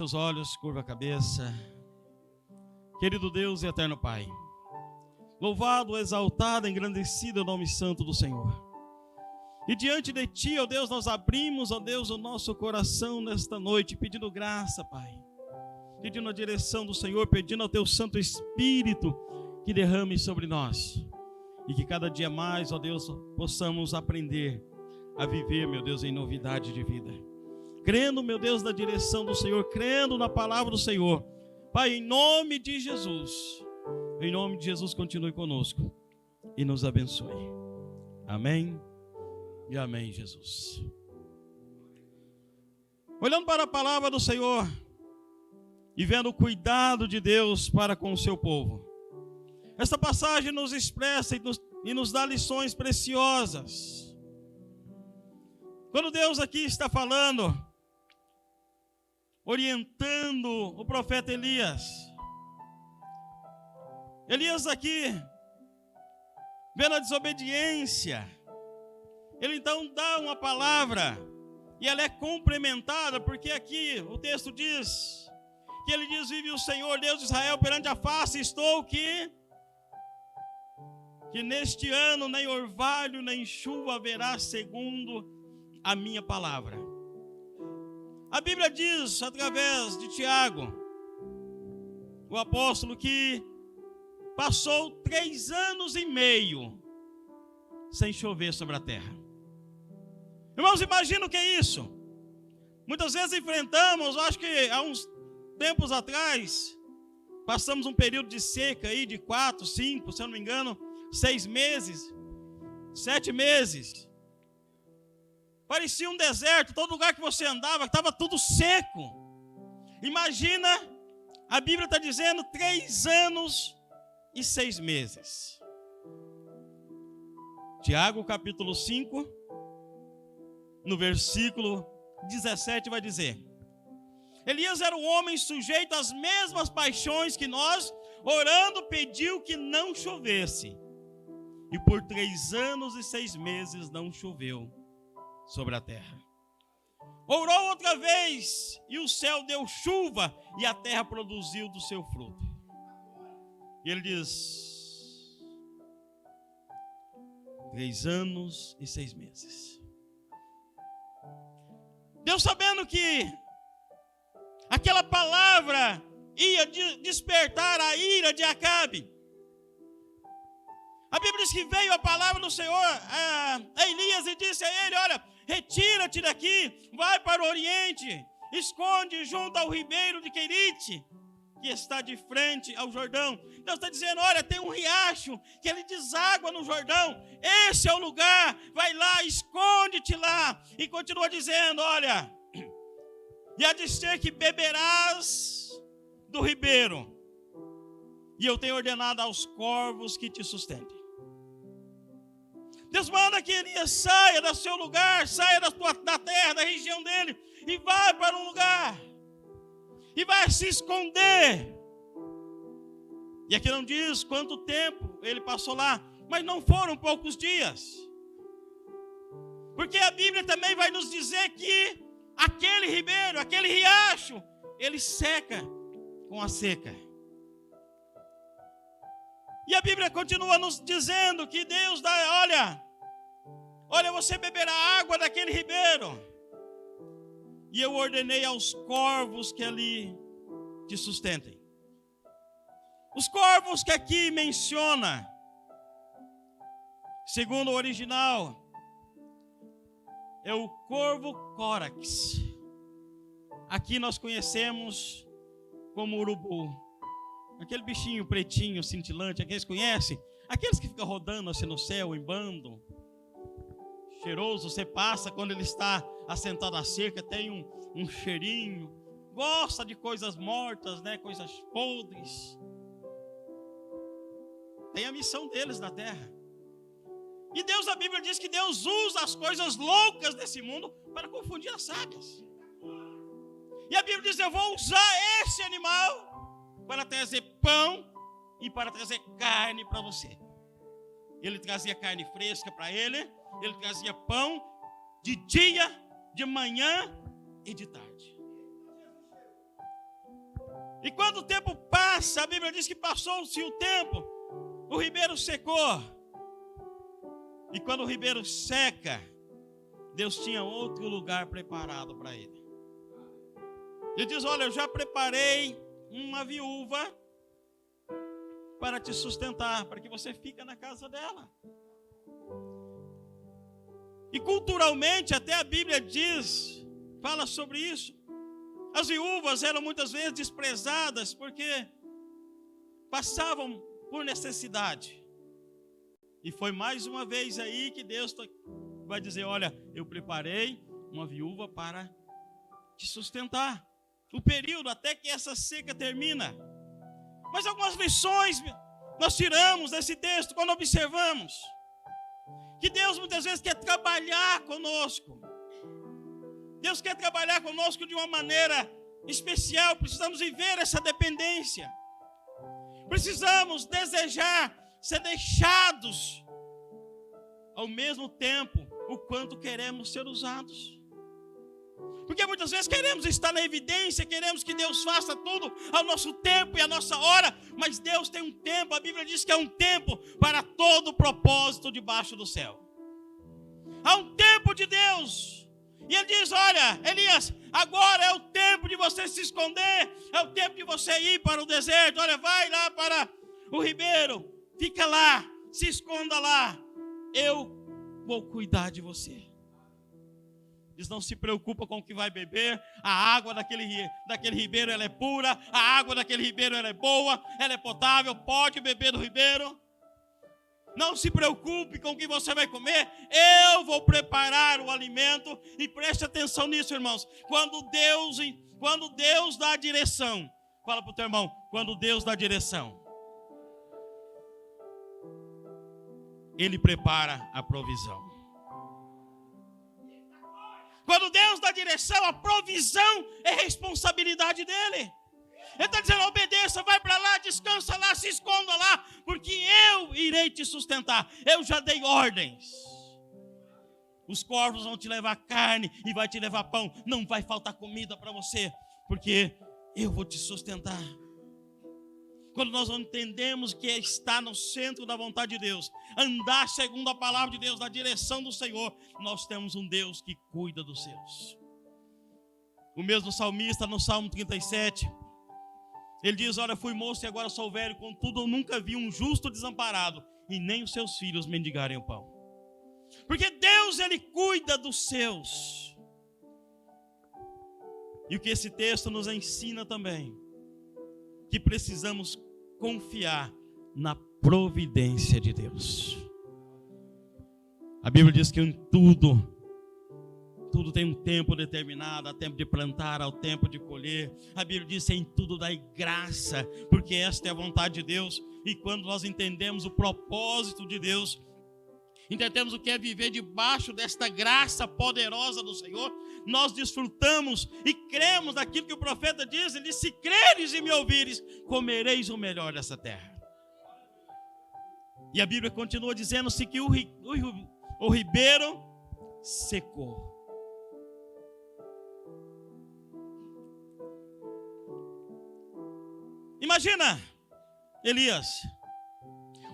Seus olhos, curva a cabeça. Querido Deus e eterno Pai, louvado, exaltado, engrandecido é o nome santo do Senhor. E diante de Ti, ó Deus, nós abrimos, ó Deus, o nosso coração nesta noite, pedindo graça, Pai. Pedindo a direção do Senhor, pedindo ao Teu Santo Espírito que derrame sobre nós. E que cada dia mais, ó Deus, possamos aprender a viver, meu Deus, em novidade de vida. Crendo, meu Deus, na direção do Senhor, crendo na palavra do Senhor. Pai, em nome de Jesus, continue conosco e nos abençoe. Amém e amém, Jesus. Olhando para a palavra do Senhor e vendo o cuidado de Deus para com o seu povo, esta passagem nos expressa e nos dá lições preciosas. Quando Deus aqui está falando, orientando o profeta Elias. Elias aqui, vendo a desobediência, ele então dá uma palavra, e ela é complementada, porque aqui o texto diz, que ele diz: vive o Senhor Deus de Israel, perante a face estou que neste ano nem orvalho nem chuva haverá segundo a minha palavra. A Bíblia diz, através de Tiago, o apóstolo, que passou 3 anos e meio sem chover sobre a terra. Irmãos, imagina o que é isso. Muitas vezes enfrentamos, acho que há uns tempos atrás, passamos um período de seca aí de 4, 5, se eu não me engano, 6 meses, 7 meses. Parecia um deserto, todo lugar que você andava estava tudo seco. Imagina, a Bíblia está dizendo 3 anos e 6 meses. Tiago capítulo 5, no versículo 17 vai dizer: Elias era um homem sujeito às mesmas paixões que nós, orando pediu que não chovesse. E por 3 anos e 6 meses não choveu sobre a terra. Orou outra vez, e o céu deu chuva, e a terra produziu do seu fruto. E ele diz: 3 anos e 6 meses. Deus, sabendo que aquela palavra ia despertar a ira de Acabe, a Bíblia diz que veio a palavra do Senhor a Elias e disse a ele: olha, retira-te daqui, vai para o oriente, esconde junto ao ribeiro de Querite, que está de frente ao Jordão. Deus está dizendo: olha, tem um riacho que ele deságua no Jordão, esse é o lugar, vai lá, esconde-te lá. E continua dizendo: olha, e há de ser que beberás do ribeiro, e eu tenho ordenado aos corvos que te sustentem. Deus manda que Elias saia do seu lugar, saia da terra, da região dele, e vá para um lugar, e vai se esconder. E aqui não diz quanto tempo ele passou lá, mas não foram poucos dias, porque a Bíblia também vai nos dizer que aquele ribeiro, aquele riacho, ele seca com a seca. E a Bíblia continua nos dizendo que Deus dá: olha, você beberá água daquele ribeiro, e eu ordenei aos corvos que ali te sustentem. Os corvos que aqui menciona, segundo o original, é o corvo córax. Aqui nós conhecemos como urubu. Aquele bichinho pretinho, cintilante, aqueles conhecem? Aqueles que ficam rodando assim no céu, em bando. Cheiroso, você passa quando ele está assentado à cerca, tem um cheirinho. Gosta de coisas mortas, né? Coisas podres. Tem a missão deles na terra. E Deus, a Bíblia diz que Deus usa as coisas loucas desse mundo para confundir as sábias. E a Bíblia diz: eu vou usar esse animal para trazer pão e para trazer carne para você. Ele trazia carne fresca para ele trazia pão de dia, de manhã e de tarde. E quando o tempo passa, a Bíblia diz que passou-se o tempo, o ribeiro secou. E quando o ribeiro seca, Deus tinha outro lugar preparado para ele. Ele diz: olha, eu já preparei uma viúva para te sustentar, para que você fique na casa dela. E culturalmente, até a Bíblia fala sobre isso. As viúvas eram muitas vezes desprezadas porque passavam por necessidade. E foi mais uma vez aí que Deus vai dizer: olha, eu preparei uma viúva para te sustentar. O período até que essa seca termina. Mas algumas lições nós tiramos desse texto quando observamos que Deus muitas vezes quer trabalhar conosco. Deus quer trabalhar conosco de uma maneira especial. Precisamos viver essa dependência. Precisamos desejar ser deixados, ao mesmo tempo, o quanto queremos ser usados. Porque muitas vezes queremos estar na evidência, queremos que Deus faça tudo ao nosso tempo e à nossa hora, mas Deus tem um tempo, a Bíblia diz que há um tempo para todo propósito debaixo do céu. Há um tempo de Deus. E Ele diz: olha, Elias, agora é o tempo de você se esconder, é o tempo de você ir para o deserto. Olha, vai lá para o ribeiro, fica lá, se esconda lá, eu vou cuidar de você. Diz: não se preocupa com o que vai beber, a água daquele ribeiro ela é pura, a água daquele ribeiro ela é boa, ela é potável, pode beber do ribeiro. Não se preocupe com o que você vai comer, eu vou preparar o alimento. E preste atenção nisso, irmãos. Quando Deus dá a direção, fala para o teu irmão: quando Deus dá a direção, Ele prepara a provisão. Quando Deus dá direção, a provisão é responsabilidade dEle. Ele está dizendo: obedeça, vai para lá, descansa lá, se esconda lá, porque eu irei te sustentar. Eu já dei ordens. Os corvos vão te levar carne e vai te levar pão. Não vai faltar comida para você, porque eu vou te sustentar. Quando nós entendemos que está no centro da vontade de Deus, andar segundo a palavra de Deus, na direção do Senhor, nós temos um Deus que cuida dos seus. O mesmo salmista no Salmo 37, ele diz: olha, fui moço e agora sou velho, contudo eu nunca vi um justo desamparado, e nem os seus filhos mendigarem o pão. Porque Deus, Ele cuida dos seus. E o que esse texto nos ensina também, que precisamos confiar na providência de Deus. A Bíblia diz que em tudo tem um tempo determinado, há tempo de plantar, há tempo de colher. A Bíblia diz: em tudo dai graça, porque esta é a vontade de Deus. E quando nós entendemos o propósito de Deus, entendemos o que é viver debaixo desta graça poderosa do Senhor, nós desfrutamos e cremos naquilo que o profeta diz. Ele diz: se creres e me ouvires, comereis o melhor dessa terra. E a Bíblia continua dizendo-se que o ribeiro secou. Imagina Elias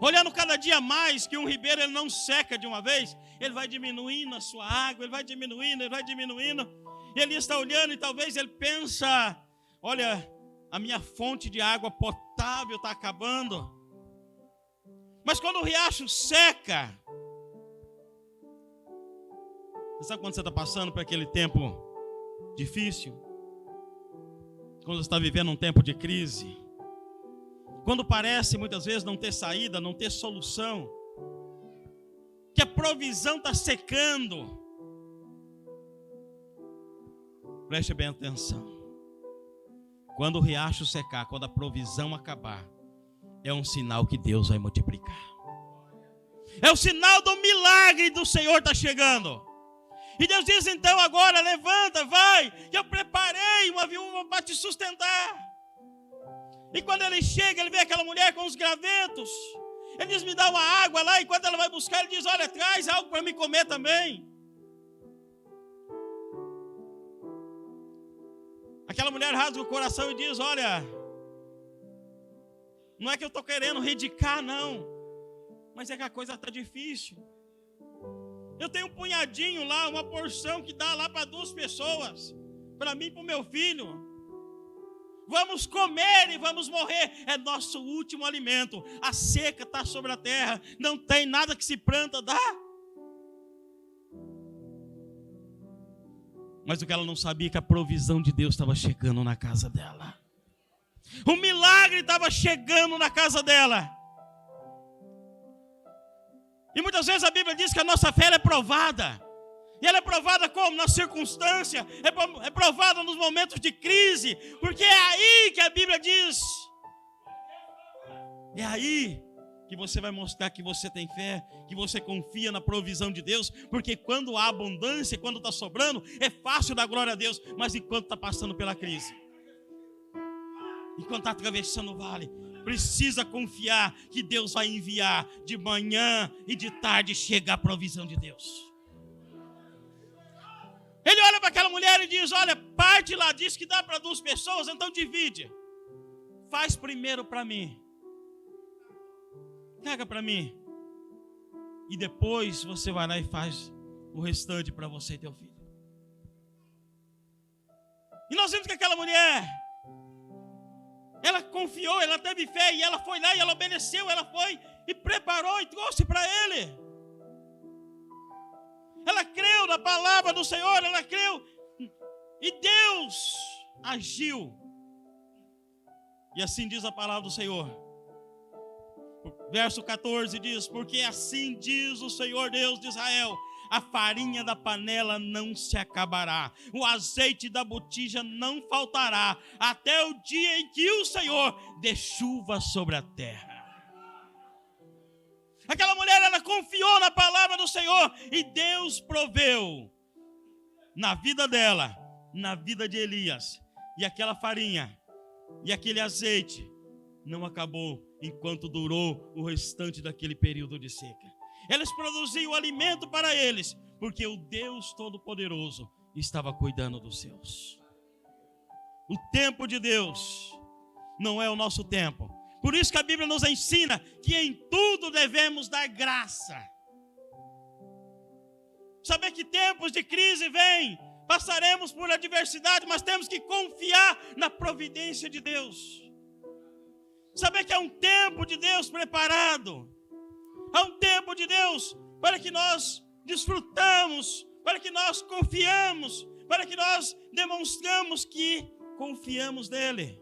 olhando cada dia mais que um ribeiro ele não seca de uma vez, ele vai diminuindo a sua água, ele vai diminuindo. E Elias está olhando e talvez ele pensa: olha, a minha fonte de água potável está acabando. Mas quando o riacho seca, você sabe quando você está passando por aquele tempo difícil? Quando você está vivendo um tempo de crise? Quando parece muitas vezes não ter saída, não ter solução, que a provisão está secando. Preste bem atenção. Quando o riacho secar, quando a provisão acabar, é um sinal que Deus vai multiplicar. É o sinal do milagre do Senhor está chegando. E Deus diz então agora: levanta, vai, que eu preparei uma viúva para te sustentar. E quando ele chega, ele vê aquela mulher com os gravetos. Ele diz: me dá uma água lá. E quando ela vai buscar, ele diz: olha, traz algo para me comer também. Aquela mulher rasga o coração e diz: olha, Não é que eu estou querendo redicar, não. Mas é que a coisa está difícil. Eu tenho um punhadinho lá, uma porção que dá lá para 2 pessoas. Para mim e para o meu filho. Vamos comer e vamos morrer. É nosso último alimento. A seca está sobre a terra. Não tem nada que se planta, dá. Mas o que ela não sabia é que a provisão de Deus estava chegando na casa dela. O milagre estava chegando na casa dela. E muitas vezes a Bíblia diz que a nossa fé é provada. E ela é provada como? Na circunstância. É provada nos momentos de crise. Porque é aí que a Bíblia diz. É aí que você vai mostrar que você tem fé, que você confia na provisão de Deus. Porque quando há abundância, quando está sobrando, é fácil dar glória a Deus. Mas enquanto está passando pela crise, enquanto está atravessando o vale, precisa confiar que Deus vai enviar de manhã e de tarde chega a provisão de Deus. Ele olha para aquela mulher e diz: olha, parte lá, diz que dá para 2 pessoas, então divide. Faz primeiro para mim. Caga para mim. E depois você vai lá e faz o restante para você e teu filho. E nós vimos que aquela mulher, ela confiou, ela teve fé, e ela foi lá e ela obedeceu, ela foi e preparou e trouxe para ele. Ela creu na palavra do Senhor, ela creu, e Deus agiu. E assim diz a palavra do Senhor. Verso 14 diz: porque assim diz o Senhor Deus de Israel: a farinha da panela não se acabará, o azeite da botija não faltará, até o dia em que o Senhor dê chuva sobre a terra. Aquela mulher, ela confiou na palavra do Senhor, e Deus proveu na vida dela, na vida de Elias. E aquela farinha e aquele azeite não acabou enquanto durou o restante daquele período de seca. Eles produziam alimento para eles, porque o Deus Todo-Poderoso estava cuidando dos seus. O tempo de Deus não é o nosso tempo. Por isso que a Bíblia nos ensina que em tudo devemos dar graça. Saber que tempos de crise vêm, passaremos por adversidade, mas temos que confiar na providência de Deus. Saber que há um tempo de Deus preparado. Há um tempo de Deus para que nós desfrutamos, para que nós confiamos, para que nós demonstramos que confiamos nele.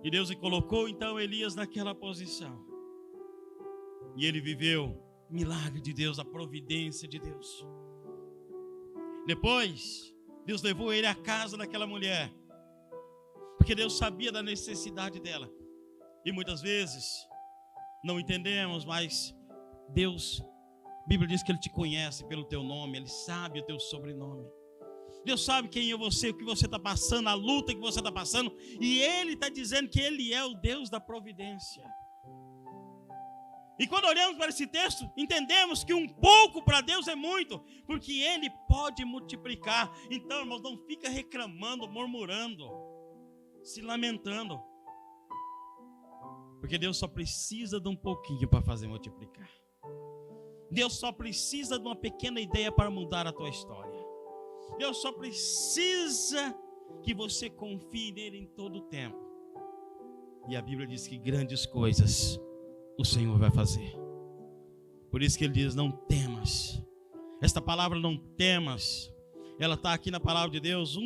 E Deus colocou então Elias naquela posição. E ele viveu o milagre de Deus, a providência de Deus. Depois, Deus levou ele à casa daquela mulher, porque Deus sabia da necessidade dela. E muitas vezes não entendemos, mas Deus, a Bíblia diz que Ele te conhece pelo teu nome, Ele sabe o teu sobrenome. Deus sabe quem é você, o que você está passando, a luta que você está passando, e Ele está dizendo que Ele é o Deus da providência. E quando olhamos para esse texto, entendemos que um pouco para Deus é muito, porque Ele pode multiplicar. Então, irmãos, não fica reclamando, murmurando, se lamentando, porque Deus só precisa de um pouquinho para fazer multiplicar. Deus só precisa de uma pequena ideia para mudar a tua história. Deus só precisa que você confie nele em todo o tempo. E a Bíblia diz que grandes coisas o Senhor vai fazer. Por isso que ele diz: não temas. Esta palavra não temas, ela está aqui na palavra de Deus.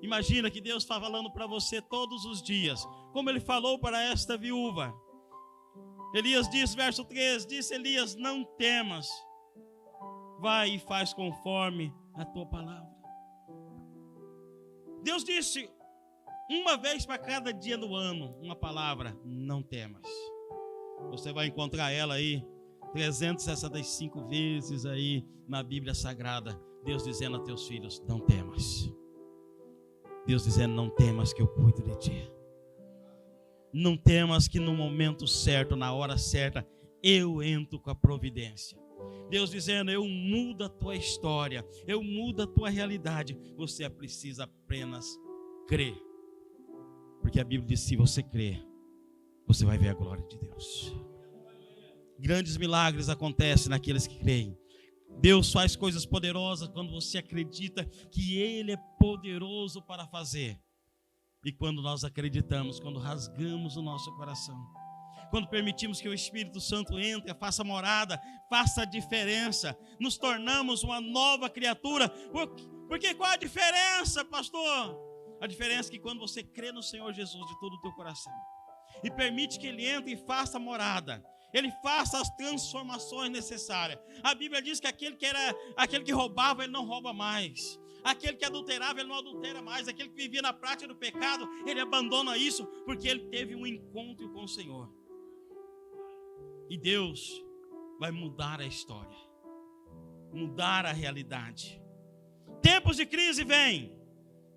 Imagina que Deus está falando para você todos os dias, como ele falou para esta viúva. Elias diz, verso 3, disse Elias: não temas, vai e faz conforme a tua palavra. Deus disse uma vez para cada dia do ano uma palavra: não temas. Você vai encontrar ela aí 365 vezes aí na Bíblia Sagrada. Deus dizendo a teus filhos: não temas. Deus dizendo: não temas que eu cuido de ti. Não temas que no momento certo, na hora certa, eu entro com a providência. Deus dizendo: eu mudo a tua história, eu mudo a tua realidade. Você precisa apenas crer, Porque a Bíblia diz: se você crer, você vai ver a glória de Deus. Grandes milagres acontecem naqueles que creem. Deus faz coisas poderosas quando você acredita que Ele é poderoso para fazer. E quando nós acreditamos, quando rasgamos o nosso coração, quando permitimos que o Espírito Santo entre, faça morada, faça a diferença, nos tornamos uma nova criatura. Porque qual a diferença, pastor? A diferença é que quando você crê no Senhor Jesus de todo o teu coração e permite que Ele entre e faça morada, Ele faça as transformações necessárias. A Bíblia diz que aquele que roubava, ele não rouba mais. Aquele que adulterava, ele não adultera mais. Aquele que vivia na prática do pecado, ele abandona isso, porque ele teve um encontro com o Senhor. E Deus vai mudar a história, mudar a realidade. Tempos de crise vêm,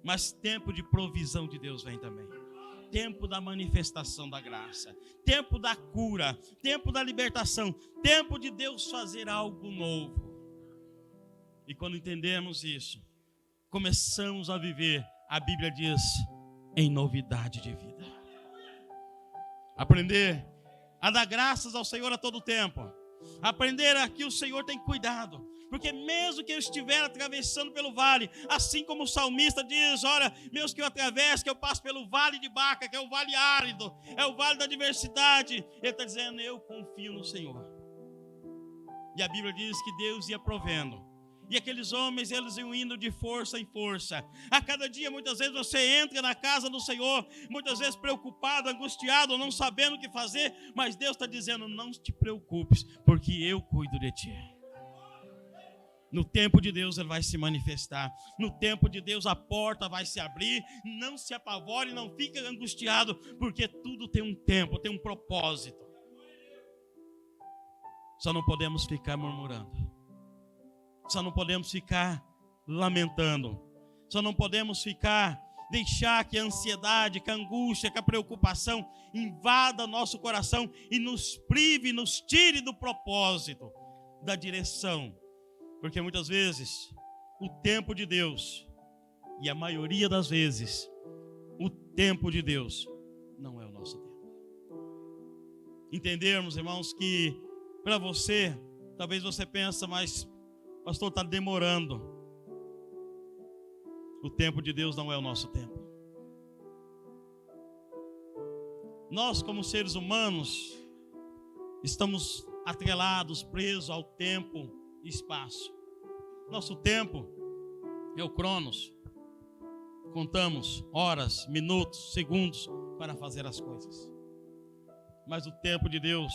mas tempo de provisão de Deus vem também. Tempo da manifestação da graça, tempo da cura, tempo da libertação, tempo de Deus fazer algo novo. E quando entendemos isso, começamos a viver, a Bíblia diz, em novidade de vida. Aprender a dar graças ao Senhor a todo tempo. Aprender a que o Senhor tem cuidado. Porque mesmo que eu estiver atravessando pelo vale, assim como o salmista diz: olha, mesmo que eu atravesse, que eu passo pelo vale de Baca, que é o vale árido, é o vale da adversidade, ele está dizendo: eu confio no Senhor. E a Bíblia diz que Deus ia provendo. E aqueles homens, eles iam indo de força em força. A cada dia, muitas vezes, você entra na casa do Senhor, muitas vezes preocupado, angustiado, não sabendo o que fazer, mas Deus está dizendo: não te preocupes, porque eu cuido de ti. No tempo de Deus Ele vai se manifestar. No tempo de Deus a porta vai se abrir. Não se apavore, não fique angustiado, porque tudo tem um tempo, tem um propósito. Só não podemos ficar murmurando. Só não podemos ficar lamentando. Só não podemos deixar que a ansiedade, que a angústia, que a preocupação invada nosso coração e nos prive, nos tire do propósito, da direção. Porque muitas vezes o tempo de Deus, e a maioria das vezes, o tempo de Deus não é o nosso tempo. Entendermos, irmãos, que para você, talvez você pense: mas pastor, está demorando. O tempo de Deus não é o nosso tempo. Nós, como seres humanos, estamos atrelados, presos ao tempo e espaço. Nosso tempo é o Cronos. Contamos horas, minutos, segundos para fazer as coisas. Mas o tempo de Deus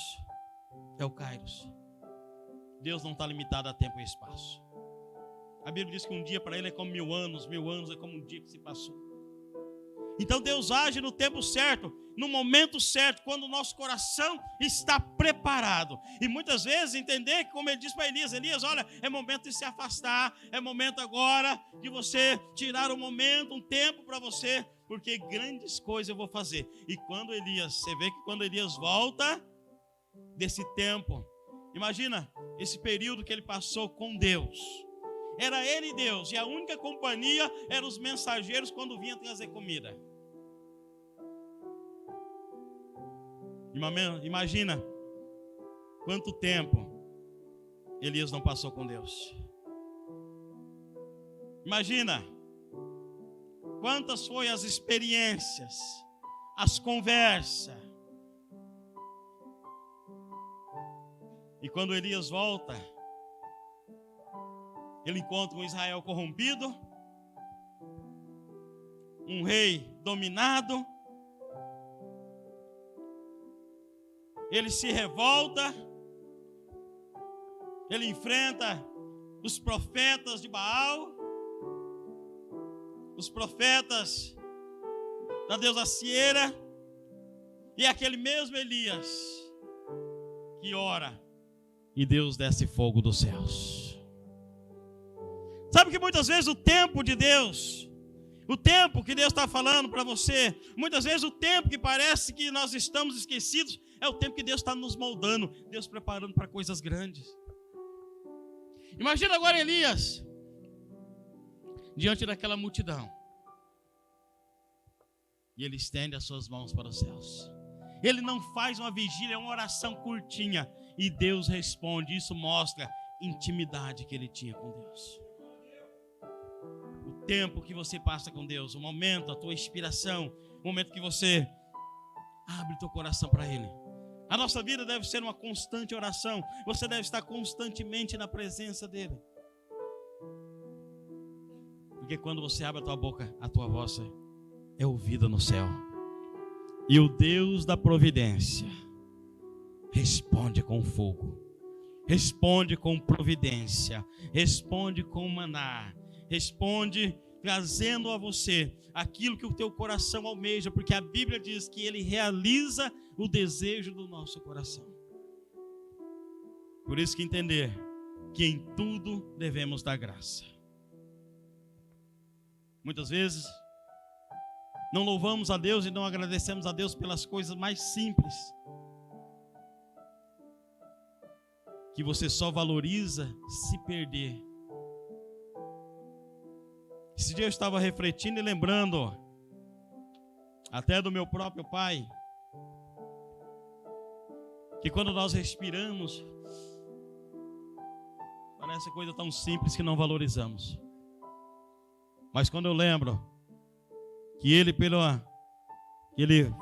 é o Kairos. Deus não está limitado a tempo e espaço. A Bíblia diz que um dia para Ele é como 1000 anos, 1000 anos é como um dia que se passou. Então Deus age no tempo certo, no momento certo, quando o nosso coração está preparado. E muitas vezes entender que, como Ele disse para Elias: Elias, olha, é momento de se afastar, é momento agora de você tirar um momento, um tempo para você, porque grandes coisas eu vou fazer. E quando Elias, você vê que quando Elias volta desse tempo, imagina esse período que ele passou com Deus. Era ele e Deus, e a única companhia eram os mensageiros quando vinham trazer comida. Imagina quanto tempo Elias não passou com Deus. Imagina quantas foram as experiências, as conversas. E quando Elias volta, ele encontra um Israel corrompido, um rei dominado. Ele se revolta, ele enfrenta os profetas de Baal, os profetas da deusa Cieira, e aquele mesmo Elias que ora e Deus desce fogo dos céus. Sabe que muitas vezes o tempo de Deus, o tempo que Deus está falando para você, muitas vezes o tempo que parece que nós estamos esquecidos, é o tempo que Deus está nos moldando, Deus preparando para coisas grandes. Imagina agora Elias, diante daquela multidão. e ele estende as suas mãos para os céus. Ele não faz uma vigília, é uma oração curtinha, e Deus responde. Isso mostra a intimidade que ele tinha com Deus. O tempo que você passa com Deus, o momento, a tua inspiração, o momento que você abre teu coração para Ele. A nossa vida deve ser uma constante oração. Você deve estar constantemente na presença dEle. Porque quando você abre a tua boca, a tua voz é ouvida no céu. E o Deus da providência responde com fogo, responde com providência, responde com maná, responde trazendo a você aquilo que o teu coração almeja, porque a Bíblia diz que Ele realiza o desejo do nosso coração. Por isso que entender que em tudo devemos dar graça. Muitas vezes não louvamos a Deus e não agradecemos a Deus pelas coisas mais simples, que você só valoriza se perder. Esse dia eu estava refletindo e lembrando até do meu próprio pai, que quando nós respiramos, parece coisa tão simples que não valorizamos. Mas quando eu lembro que ele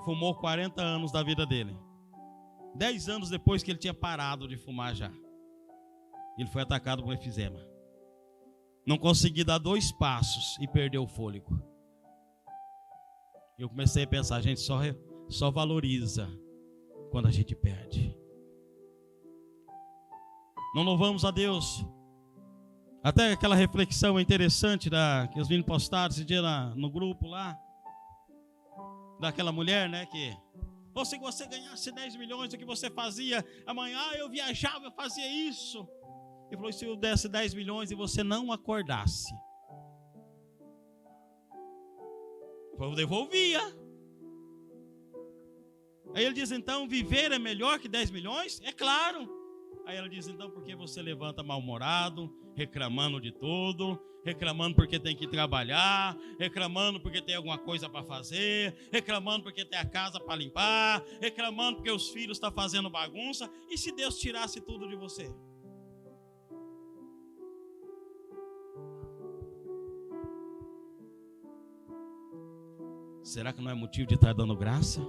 fumou 40 anos da vida dele, 10 anos depois que ele tinha parado de fumar já, ele foi atacado por efizema. Não consegui dar 2 passos e perdeu o fôlego. Eu comecei a pensar, a gente só valoriza quando a gente perde. Não louvamos a Deus. Até aquela reflexão interessante que os meninos postaram esse dia no grupo lá, daquela mulher, né, que se você ganhasse 10 milhões, o que você fazia? Amanhã eu viajava, eu fazia isso. Ele falou, se eu desse 10 milhões e você não acordasse, eu devolvia. Aí ele diz, então, viver é melhor que 10 milhões? É claro. Aí ela diz, então, por que você levanta mal-humorado, reclamando de tudo, reclamando porque tem que trabalhar, reclamando porque tem alguma coisa para fazer, reclamando porque tem a casa para limpar, reclamando porque os filhos estão fazendo bagunça, e se Deus tirasse tudo de você? Será que não é motivo de estar dando graça?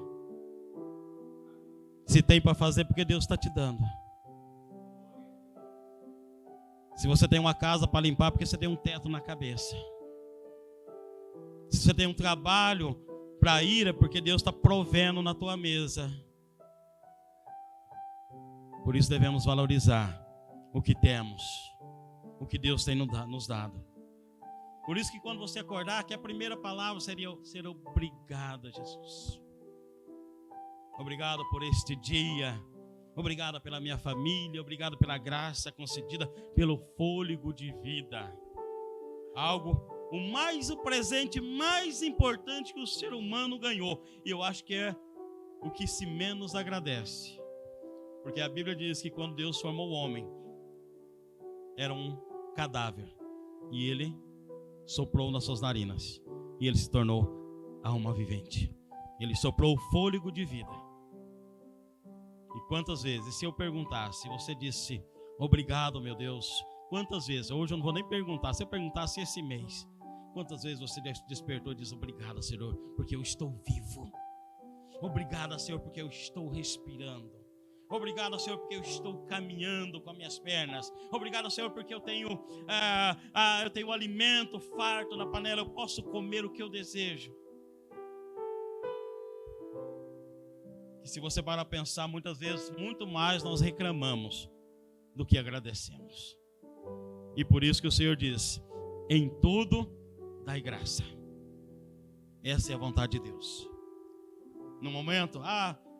Se tem para fazer, porque Deus está te dando. Se você tem uma casa para limpar, porque você tem um teto na cabeça. Se você tem um trabalho para ir, é porque Deus está provendo na tua mesa. Por isso devemos valorizar o que temos, o que Deus tem nos dado. Por isso que quando você acordar, que a primeira palavra seria ser obrigado, Jesus. Obrigado por este dia. Obrigado pela minha família. Obrigado pela graça concedida, pelo fôlego de vida. O presente mais importante que o ser humano ganhou. E eu acho que é o que se menos agradece. Porque a Bíblia diz que quando Deus formou o homem, era um cadáver. E Ele soprou nas suas narinas. E ele se tornou alma vivente. Ele soprou o fôlego de vida. E quantas vezes, se eu perguntasse, se você disse, obrigado, meu Deus, quantas vezes, hoje eu não vou nem perguntar, se eu perguntasse esse mês, quantas vezes você despertou e disse, obrigado, Senhor, porque eu estou vivo. Obrigado, Senhor, porque eu estou respirando. Obrigado, Senhor, porque eu estou caminhando com as minhas pernas. Obrigado, Senhor, porque eu tenho alimento farto na panela. Eu posso comer o que eu desejo. E se você parar a pensar, muitas vezes, muito mais nós reclamamos do que agradecemos. E por isso que o Senhor diz, em tudo dai graça. Essa é a vontade de Deus. No momento,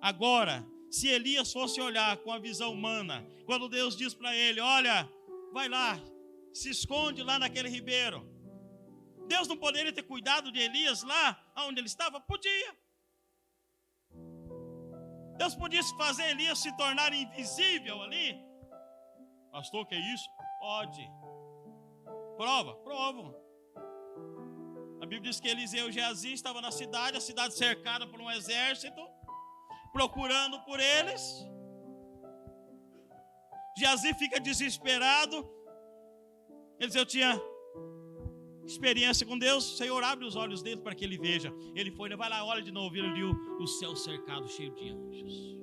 agora... Se Elias fosse olhar com a visão humana, quando Deus diz para ele, olha, vai lá, se esconde lá naquele ribeiro. Deus não poderia ter cuidado de Elias lá onde ele estava? Podia. Deus podia fazer Elias se tornar invisível ali. Pastor, que é isso? Pode. Prova. A Bíblia diz que Eliseu e Geazi estavam na cidade, a cidade cercada por um exército, procurando por eles. Geazi fica desesperado. Eliseu tinha experiência com Deus. O Senhor abre os olhos dele para que ele veja. Ele foi, vai lá, olha de novo. Ele viu o céu cercado, cheio de anjos.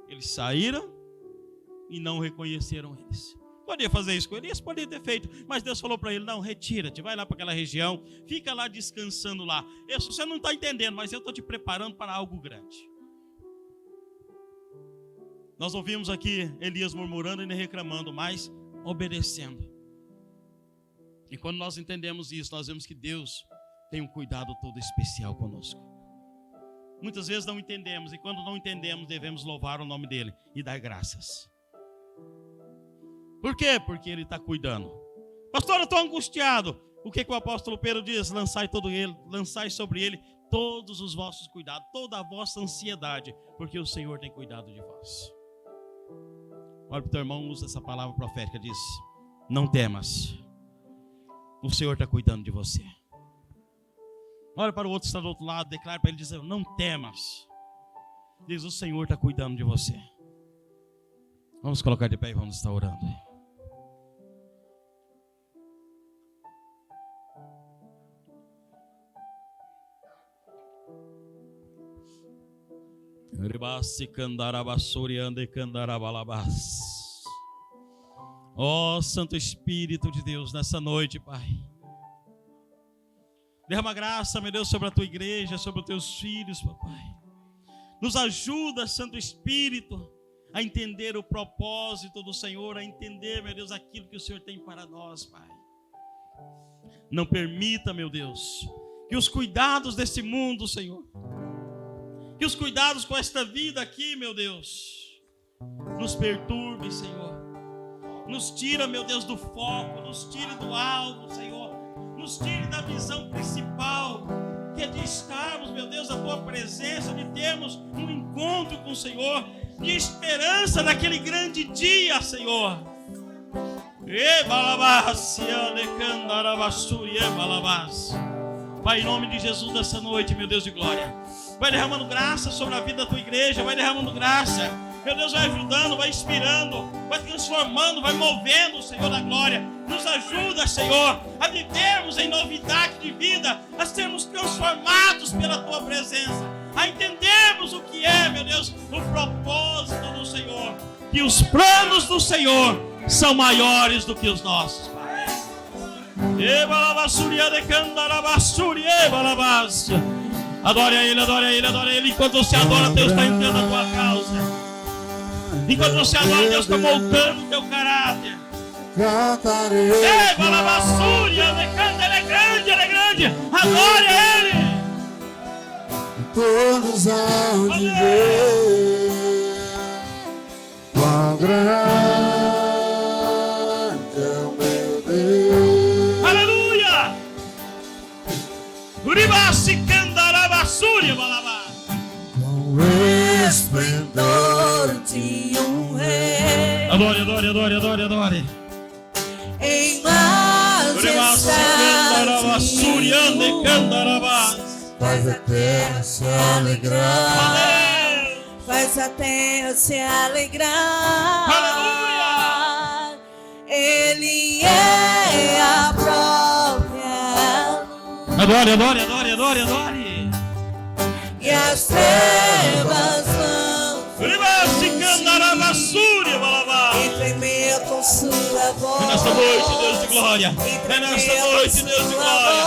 Eles saíram e não reconheceram eles. Podia fazer isso com Elias, podia ter feito, mas Deus falou para ele: não, retira-te, vai lá para aquela região, fica lá descansando lá. Você não está entendendo, mas eu estou te preparando para algo grande. Nós ouvimos aqui Elias murmurando e nem reclamando, mas obedecendo. E quando nós entendemos isso, nós vemos que Deus tem um cuidado todo especial conosco. Muitas vezes não entendemos, e quando não entendemos, devemos louvar o nome dele e dar graças. Por quê? Porque ele está cuidando. Pastor, eu estou angustiado. O que o apóstolo Pedro diz? Lançai sobre ele todos os vossos cuidados, toda a vossa ansiedade, porque o Senhor tem cuidado de vós. Olha para o teu irmão, usa essa palavra profética, diz: não temas, o Senhor está cuidando de você. Olha para o outro que está do outro lado, declara para ele, diz: não temas, diz: o Senhor está cuidando de você. Vamos colocar de pé e vamos estar orando. Ó Santo Espírito de Deus, nessa noite, Pai, derrama graça, meu Deus, sobre a tua igreja, sobre os teus filhos, papai. Nos ajuda, Santo Espírito, a entender o propósito do Senhor, a entender, meu Deus, aquilo que o Senhor tem para nós, Pai. Não permita, meu Deus, que os cuidados desse mundo, Senhor, que os cuidados com esta vida aqui, meu Deus, nos perturbe, Senhor. Nos tira, meu Deus, do foco, nos tire do alvo, Senhor. Nos tire da visão principal, que é de estarmos, meu Deus, na tua presença, de termos um encontro com o Senhor, de esperança naquele grande dia, Senhor. Pai, em nome de Jesus, nessa noite, meu Deus de glória, vai derramando graça sobre a vida da tua igreja, vai derramando graça, meu Deus, vai ajudando, vai inspirando, vai transformando, vai movendo, Senhor da glória. Nos ajuda, Senhor, a vivermos em novidade de vida, a sermos transformados pela tua presença, a entendermos o que é, meu Deus, o propósito do Senhor, que os planos do Senhor são maiores do que os nossos, Pai. Adore a Ele, adore a Ele, adore a Ele. Enquanto você adora, Deus está entrando na tua causa. Enquanto você adora, Deus está moldando o teu caráter. Cantarei. Ei, balabassúria, Ele é grande, Ele é grande. Adore a Ele. Todos hão de ver quão grande é o meu Deus. Aleluia. Uribassi candarabassúria, balabá. Com esplendor De um rei Adore, adore, adore, adore, adore. em Uribassi candarabassúria, ande candarabá. faz a terra se alegrar. faz a terra se alegrar. Aleluia. Ele é a própria luz Adore, adore, adore, adore, adore. e as trevas vão Uribassi candarabassúria, balabá. e tremer com sua É voz. nesta noite, Deus de glória. É nesta noite, Deus de glória.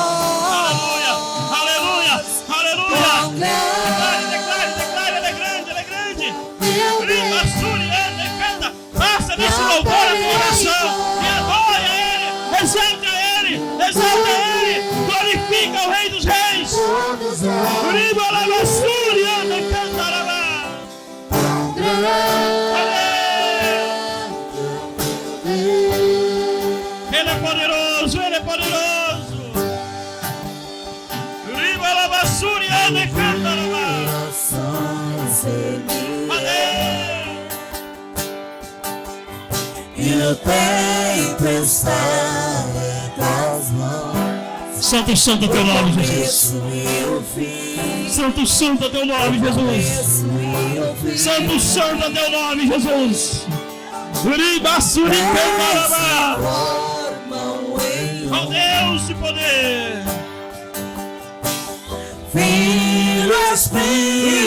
Aleluia, aleluia, aleluia. Declare, declare, declare, Ele é grande, Ele é grande. Uribasúria, decanta. Faça desse louvor a tua oração e adore a Ele. Exalte a Ele, exalte a Ele. Glorifica o Rei dos Reis. Todos hão Uribasúria, decanta. quão grande Ele é poderoso, Ele é poderoso. Ribalabassúria, decantarabá. corações E o tempo está das mãos Santo, santo é teu nome, Jesus. começo e o fim. Santo, santo é teu nome, Jesus. Começo e o fim. Santo, santo é teu nome, Jesus. Uriba, surica, marabá. Formam em Ó Deus de poder. Filho, Espírito,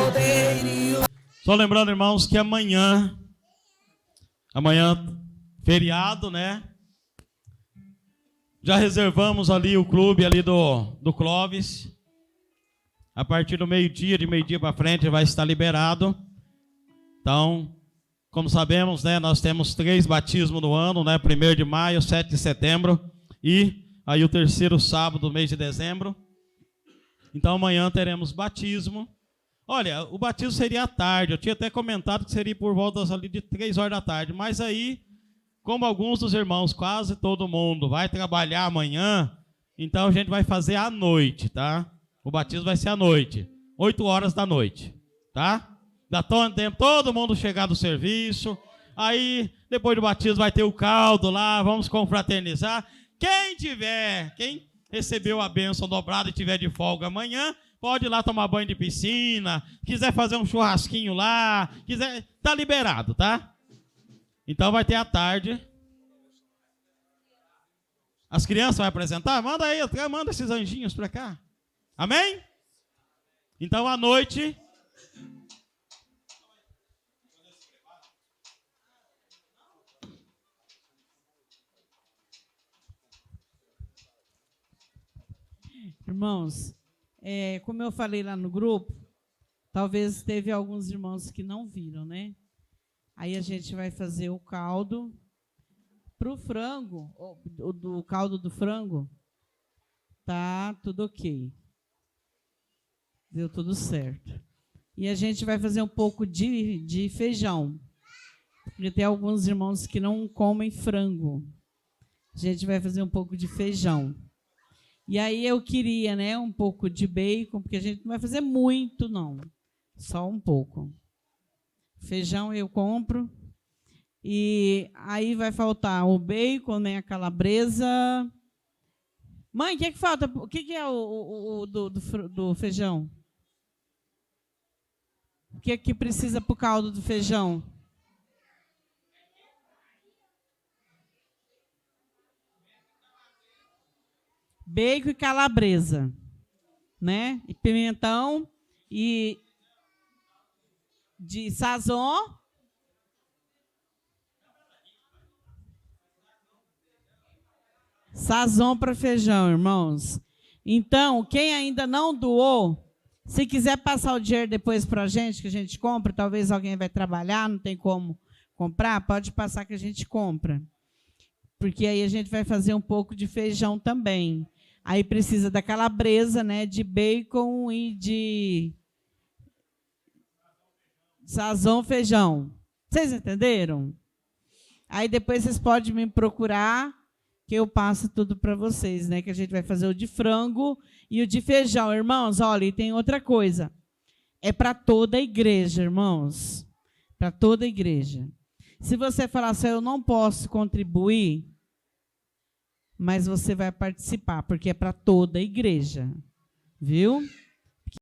poder e o Só lembrando, irmãos, que amanhã, feriado, né? Já reservamos ali o clube ali do Clóvis. A partir do meio-dia, de meio-dia para frente, vai estar liberado. Então, como sabemos, né? Nós temos 3 batismos no ano, né? 1º de maio, 7 de setembro e aí o 3º sábado do mês de dezembro. Então amanhã teremos batismo. Olha, o batismo seria à tarde. Eu tinha até comentado que seria por volta ali de 3 horas da tarde. Mas aí, como alguns dos irmãos, quase todo mundo, vai trabalhar amanhã, então a gente vai fazer à noite, tá? O batismo vai ser à noite, 8 horas da noite, tá? Dá tempo todo mundo chegar do serviço. Aí, depois do batismo vai ter o caldo lá, vamos confraternizar. Quem recebeu a bênção dobrada e tiver de folga amanhã, pode ir lá tomar banho de piscina, quiser fazer um churrasquinho lá, tá liberado, tá? Então vai ter à tarde. As crianças vão apresentar? Manda aí, manda esses anjinhos para cá. Amém? Então à noite... Irmãos, como eu falei lá no grupo, talvez teve alguns irmãos que não viram, né? Aí a gente vai fazer o caldo para o frango, do caldo do frango, tá tudo ok. Deu tudo certo. E a gente vai fazer um pouco de feijão, porque tem alguns irmãos que não comem frango. A gente vai fazer um pouco de feijão. E aí eu queria, né, um pouco de bacon, porque a gente não vai fazer muito, não. Só um pouco. Feijão eu compro. E aí vai faltar o bacon, né, a calabresa. Mãe, o que é que falta? O que é do feijão? O que é que precisa para o caldo do feijão? Bacon e calabresa, né? E pimentão e de sazon. Sazon para feijão, irmãos. Então, quem ainda não doou, se quiser passar o dinheiro depois para a gente, que a gente compra, talvez alguém vai trabalhar, não tem como comprar, pode passar que a gente compra. Porque aí a gente vai fazer um pouco de feijão também. Aí precisa da calabresa, né, de bacon e de sazon feijão. Vocês entenderam? Aí depois vocês podem me procurar, que eu passo tudo para vocês, né? Que a gente vai fazer o de frango e o de feijão. Irmãos, olha, e tem outra coisa. É para toda a igreja, irmãos. Para toda a igreja. Se você falar assim, eu não posso contribuir, mas você vai participar, porque é para toda a igreja. Viu?